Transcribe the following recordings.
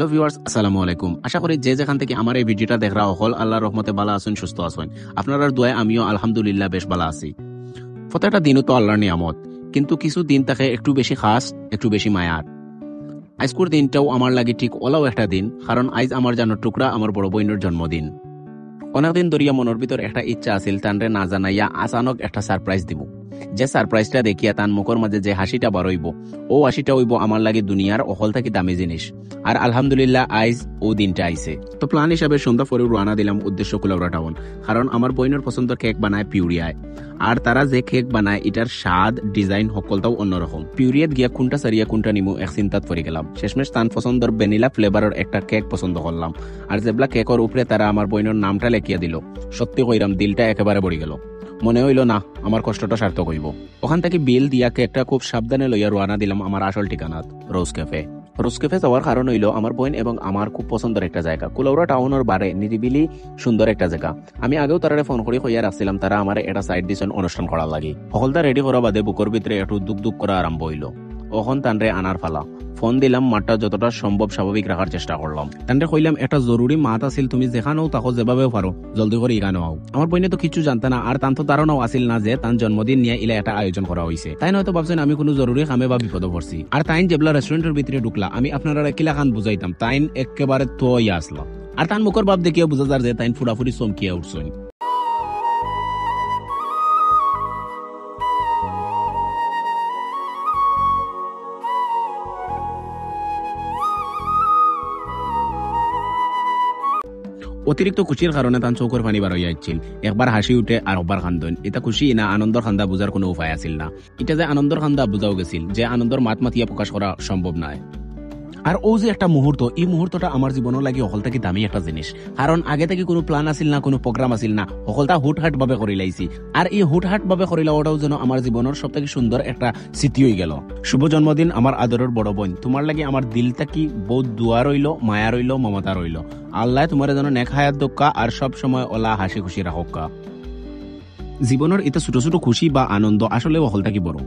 Hello viewers, আসসালামু আলাইকুম। আশা করি যে যেখান থেকে আমার এই ভিডিওটা দেখরা হল আল্লাহর রহমতে ভালো আছেন, সুস্থ আছেন। আপনার দোয়ায় আমিও আলহামদুলিল্লাহ বেশ ভালো আছি। প্রত্যেকটা দিনও তো আল্লাহর নিয়ামত, কিন্তু কিছু দিন থাকে একটু বেশি খাস, একটু বেশি মায়ার। আজকের দিনটাও আমার লাগে ঠিক ওলাও একটা দিন, কারণ আজ আমার জানোর টুকরা আমার বড় বোনের জন্মদিন। অনেকদিন ধরিয়া মনের ভিতর একটা ইচ্ছা আছিল তানরে না জানাইয়া আচানক একটা সারপ্রাইজ দিব। যে সারপ্রাইজটা দেখিয়া তান মুখের মাঝে যে হাসিটা বারইব, ও হাসিটা হইব আমার লাগে দুনিয়ার অহল থাকি দামি জিনিস। আর আলহামদুলিল্লাহ আইজ ও দিনটা আইছে। তো প্ল্যান হিসাবে সন্ধ্যা পরে রওনা দিলাম উদ্দেশ্য কুলাউড়া টাউন, কারণ আমার বোনের পছন্দের কেক বানায় পিউরিয়ায়। আর তারা যে কেক বানায় এটার স্বাদ, ডিজাইন সকলটাও অন্যরকম। পিউরিয়াত গিয়া কোনটা সারিয়া কোনটা নিমু এক চিন্তাত পড়ে গেলাম। শেষমেশ তান পছন্দের ভ্যানিলা ফ্লেভারের একটা কেক পছন্দ করলাম। আর যেবলা কেকের উপরে তারা আমার বোনের নামটা লেখিয়া দিল, সত্যি কইরাম দিলটা একেবারে পড়ে গেল। মনে হইল না আমার কষ্টটা সার্থক হইব। ওখান থেকে বিল দিয়া কেকটা খুব সাবধানে লইয়া রওনা দিলাম আমার আসল ঠিকানাত, রোজ ক্যাফে। রোজ ক্যাফে যাওয়ার কারণ হইল আমার বোন এবং আমার খুব পছন্দের একটা জায়গা। কুলাউড়া টাউনের বারে নিরিবিলি সুন্দর একটা জায়গা। আমি আগেও তারা ফোন করে কইয়া রাখছিলাম তারা আমার এটা সাইড দিছেন অনুষ্ঠান করার লাগে। সকলটা রেডি করা বাদে বুকের ভিতরে একটু দুক করা আরম্ভ হইল। ওখন তানরে আনার ফালা। ফোন দিলাম, মাঠটা যতটা সম্ভব স্বাভাবিক রাখার চেষ্টা করলাম। তানরে কইলাম একটা জরুরি মাত আছিল, তুমি যেখানেও তাকো যেভাবেও পারো জলদি করে ইগানো আও। আমার বইনে তো কিছু জানতে না, আর তান তো ধারণাও আসিল না যে তার জন্মদিন নিয়ে ইলা একটা আয়োজন করা হয়েছে। তাই নয়তো ভাবছেন আমি কোনো জরুরি কামে বা বিপদে পড়ছি। আর তাইন যেবলা রেস্টুরেন্টের ভিতরে ঢুকলা, আমি আপনারা কিলা খান বুঝাইতাম, তাইন একেবারে তো ইয়া আসলো। আর তান মুখের ভাব দেখিয়ে বুঝা যার যে তাইন ফুরাফুরি চমকিয়া উঠছেন। অতিরিক্ত খুশির কারণে তার চৌকর পানি বার হইয়া যাচ্ছিল। একবার হাসি উঠে আর একবার কান্দন। এটা খুশি না আনন্দর খান্দা বুঝার কোনো উপায় আছিল না। এটা যে আনন্দর খান্দা বুঝাও গেছিল, যে আনন্দর মাত মাতিয়া প্রকাশ করা সম্ভব নয়। আর ও যে একটা মুহূর্ত, এই মুহূর্তটা আমার জীবনের লাগে অকল থেকে দামি একটা জিনিস। কারণ আগে থেকে কোনো প্ল্যান আসিল না, কোনো প্রোগ্রাম আসিল না, অকলটা হুটহাট ভাবে করে লাইছি। আর এই হুটহাট ভাবে করে লাওয়াটাও যেন আমার জীবনের সব থেকে সুন্দর একটা স্মৃতি হয়ে গেল। শুভ জন্মদিন আমার আদরের বড় বোন, তোমার লাগে আমার দিলটা কি বহুত দোয়া রইল, মায়া রইল, মমতা রইল। আল্লাহ তোমার যেন নেক হায়াত দক্কা আর সব সময় ওলা হাসি খুশি রাখক্কা। জীবনের এটা ছোট ছোট খুশি বা আনন্দ আসলে অকল থাকি বড়।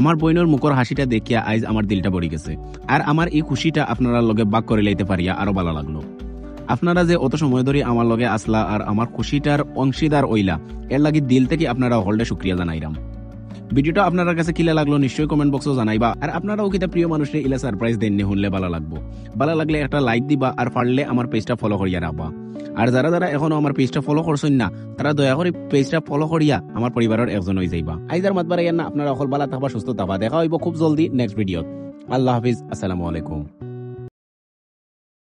আমার বইনের মুখর হাসিটা দেখিয়া আইজ আমার দিলটা ভরে গেছে। আর আমার এই খুশিটা আপনারা লগে ভাগ করে লাইতে পারিয়া আরো ভালো লাগলো। আপনারা যে অত সময় ধরে আমার লগে আসলা আর আমার খুশিটার অংশীদার হইলা, এর লাগি দিল থেকে আপনারা হলডে শুক্রিয়া জানাইরাম। ভিডিওটা আপনার কাছে কিলা লাগলো নিশ্চয়ই কমেন্ট বক্সে জানাইবা। আর আপনারাও কিতা প্রিয় মানুষের ইলা সারপ্রাইজ দেননি শুনলে ভালো লাগবো। ভালো লাগলে একটা লাইক দিবা, আর পারলে আমার পেজটা ফলো করিয়া রাখবা। আর যারা যারা এখনো আমার পেজটা ফলো করছেন না, তারা দয়া করে পেজটা ফলো করিয়া আমার পরিবারের একজন হয়ে যাইবা। আইজার মাত বাড়াইয়া না, আপনারা অকল ভালো থাকবা, সুস্থ থাকবা। দেখা হইব খুব জলদি নেক্সট ভিডিও। আল্লাহ হাফিজ, আসসালামু আলাইকুম।